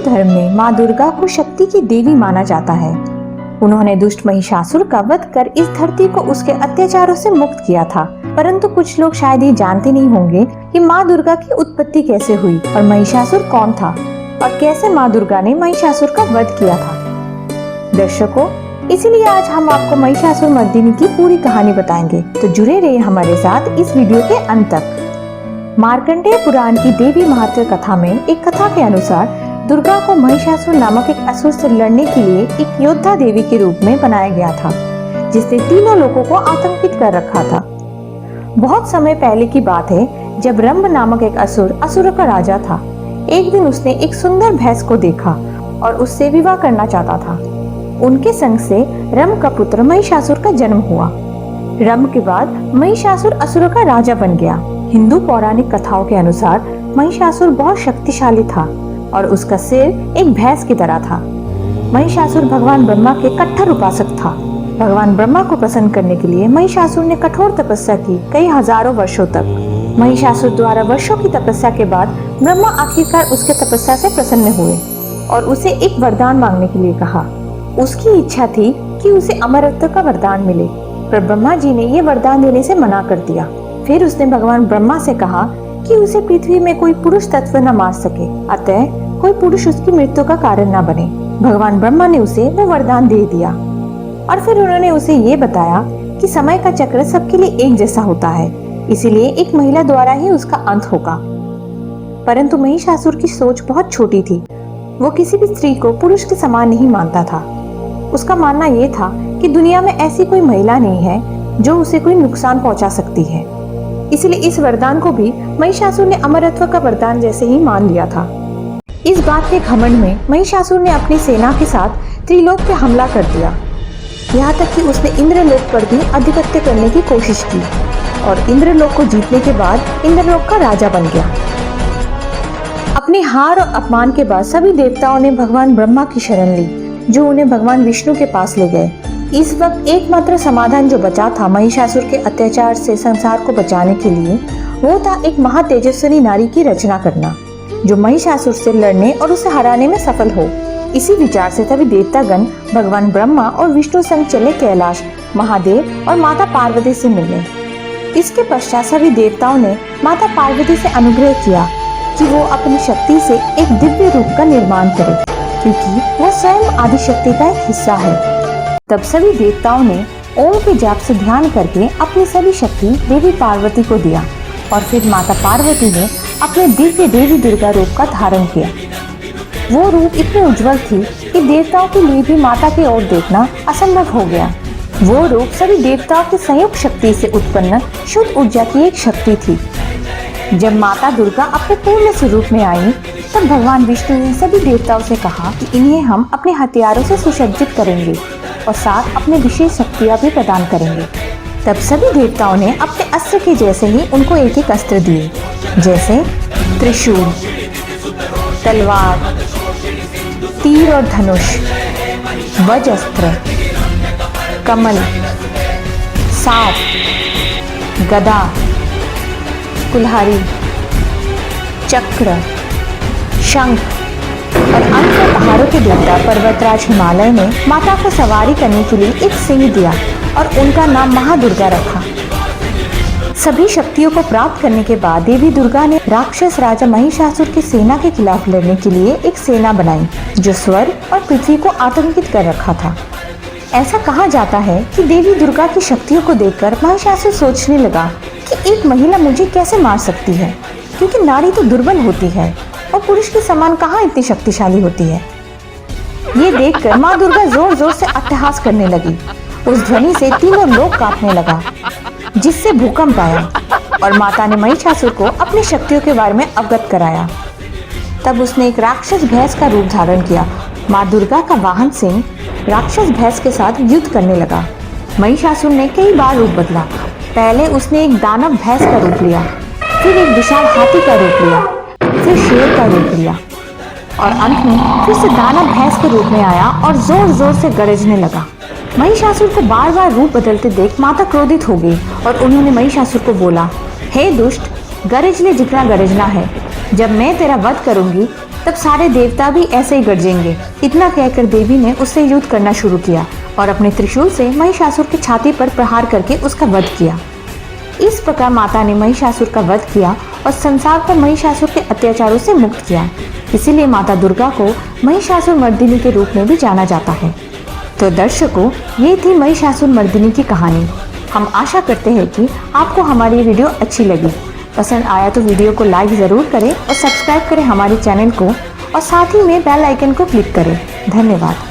धर्म में माँ दुर्गा को शक्ति की देवी माना जाता है। उन्होंने दुष्ट महिषासुर का वध कर इस धरती को उसके अत्याचारों से मुक्त किया था। परंतु कुछ लोग शायद ये जानते नहीं होंगे कि माँ दुर्गा की उत्पत्ति कैसे हुई और महिषासुर कौन था और कैसे माँ दुर्गा ने महिषासुर का वध किया था। दर्शकों, इसीलिए आज हम आपको महिषासुर मर्दिनी की पूरी कहानी बताएंगे, तो जुड़े रहिए हमारे साथ इस वीडियो के अंत तक। मार्कंडेय पुराण की देवी महात्म्य कथा में एक कथा के अनुसार दुर्गा को महिषासुर नामक एक असुर से लड़ने के लिए एक योद्धा देवी के रूप में बनाया गया था, जिसने तीनों लोगों को आतंकित कर रखा था। बहुत समय पहले की बात है, जब रंभ नामक एक असुर का राजा था। एक दिन उसने एक सुंदर भैंस को देखा और उससे विवाह करना चाहता था। उनके संग से रंभ का पुत्र महिषासुर का जन्म हुआ। रंभ के बाद महिषासुर असुरों का राजा बन गया। हिंदू पौराणिक कथाओं के अनुसार महिषासुर बहुत शक्तिशाली था और उसका सिर एक भैंस की तरह था। महिषासुर भगवान ब्रह्मा के कट्टर उपासक था। भगवान ब्रह्मा को प्रसन्न करने के लिए महिषासुर ने कठोर तपस्या की कई हजारों वर्षों तक। महिषासुर द्वारा वर्षों की तपस्या के बाद ब्रह्मा आखिरकार उसके तपस्या से प्रसन्न हुए और उसे एक वरदान मांगने के लिए कहा। उसकी इच्छा थी कि उसे अमरत्व का वरदान मिले, पर ब्रह्मा जी ने ये वरदान देने से मना कर दिया। फिर उसने भगवान ब्रह्मा से कहा कि उसे पृथ्वी में कोई पुरुष तत्व न मार सके, अतः कोई पुरुष उसकी मृत्यु का कारण न बने। भगवान ब्रह्मा ने उसे वो वरदान दे दिया और फिर उन्होंने उसे ये बताया कि समय का चक्र सबके लिए एक जैसा होता है, इसीलिए एक महिला द्वारा ही उसका अंत होगा। परंतु महिषासुर की सोच बहुत छोटी थी। वो किसी भी स्त्री को पुरुष के समान नहीं मानता था। उसका मानना ये था कि दुनिया में ऐसी कोई महिला नहीं है जो उसे कोई नुकसान पहुंचा सकती है। इसलिए इस वरदान को भी महिषासुर ने अमरत्व का वरदान जैसे ही मान लिया था। इस बात के घमंड में महिषासुर ने अपनी सेना के साथ त्रिलोक पे हमला कर दिया। यहाँ तक कि उसने इंद्रलोक पर भी आधिपत्य करने की कोशिश की और इंद्रलोक को जीतने के बाद इंद्रलोक का राजा बन गया। अपनी हार और अपमान के बाद सभी देवताओं ने भगवान ब्रह्मा की शरण ली, जो उन्हें भगवान विष्णु के पास ले गए। इस वक्त एकमात्र समाधान जो बचा था महिषासुर के अत्याचार से संसार को बचाने के लिए, वो था एक महातेजस्विनी नारी की रचना करना, जो महिषासुर से लड़ने और उसे हराने में सफल हो। इसी विचार से सभी देवतागण भगवान ब्रह्मा और विष्णु संग चले कैलाश महादेव और माता पार्वती से मिलने। इसके पश्चात सभी देवताओं ने माता पार्वती से अनुग्रह किया कि वो अपनी शक्ति से एक दिव्य रूप का निर्माण करे, क्योंकि वो स्वयं आदिशक्ति का एक हिस्सा है। तब सभी देवताओं ने ओम के जाप से ध्यान करके अपनी सभी शक्ति देवी पार्वती को दिया और फिर माता पार्वती ने अपने दिव्य देवी दुर्गा रूप का धारण किया। वो रूप इतनी उज्जवल थी कि देवताओं के लिए भी माता की ओर देखना असंभव हो गया। वो रूप सभी देवताओं की संयुक्त शक्ति से उत्पन्न शुद्ध ऊर्जा की एक शक्ति थी। जब माता दुर्गा अपने पूर्ण स्वरूप में आई, तब भगवान विष्णु ने सभी देवताओं से कहा कि इन्हें हम अपने हथियारों से सुसज्जित करेंगे और साथ अपने विशेष शक्तियां भी प्रदान करेंगे। तब सभी देवताओं ने अपने अस्त्र के जैसे ही उनको एक एक अस्त्र दिए, जैसे त्रिशूल, तलवार, तीर और धनुष, वज्रास्त्र, कमल, सांप, गदा, कुल्हाड़ी, चक्र, शंख और अन्य पहाड़ों के देवता पर्वतराज हिमालय ने माता को सवारी करने के लिए एक सिंह दिया और उनका नाम महादुर्गा रखा। सभी शक्तियों को प्राप्त करने के बाद देवी दुर्गा ने राक्षस राजा महिषासुर की सेना के खिलाफ लड़ने के लिए एक सेना बनाई, जो स्वर्ग और पृथ्वी को आतंकित कर रखा था। ऐसा कहा जाता है कि देवी दुर्गा की शक्तियों को देखकर महिषासुर सोचने लगा कि एक महिला मुझे कैसे मार सकती है, क्योंकि नारी तो दुर्बल होती है और पुरुष के समान कहाँ इतनी शक्तिशाली होती है। ये देखकर माँ दुर्गा जोर जोर से अट्टहास करने लगी। उस ध्वनि से तीनों लोक कांपने लगा, जिससे भूकंप आया और माता ने महिषासुर को अपनी शक्तियों के बारे में अवगत कराया। तब उसने एक राक्षस भैंस का रूप धारण किया। माँ दुर्गा का वाहन सिंह राक्षस भैंस के साथ युद्ध करने लगा। महिषासुर ने कई बार रूप बदला। पहले उसने एक दानव भैंस का रूप लिया, फिर एक विशाल हाथी का रूप लिया, फिर शेर का रूप लिया और अंत में फिर से दानव भैंस के रूप में आया और जोर जोर से गरजने लगा। महिषासुर को बार बार रूप बदलते देख माता क्रोधित हो गई और उन्होंने महिषासुर को बोला, हे दुष्ट, गरज ले जितना गरजना है। जब मैं तेरा वध करूंगी तब सारे देवता भी ऐसे ही गरजेंगे। इतना कहकर देवी ने उससे युद्ध करना शुरू किया और अपने त्रिशूल से महिषासुर की छाती पर प्रहार करके उसका वध किया। इस प्रकार माता ने महिषासुर का वध किया और संसार को महिषासुर के अत्याचारों से मुक्त किया। इसीलिए माता दुर्गा को महिषासुर मर्दिनी के रूप में भी जाना जाता है। तो दर्शकों, ये थी महिषासुर मर्दिनी की कहानी। हम आशा करते हैं कि आपको हमारी वीडियो अच्छी लगी। पसंद आया तो वीडियो को लाइक ज़रूर करें और सब्सक्राइब करें हमारे चैनल को और साथ ही में बेल आइकन को क्लिक करें। धन्यवाद।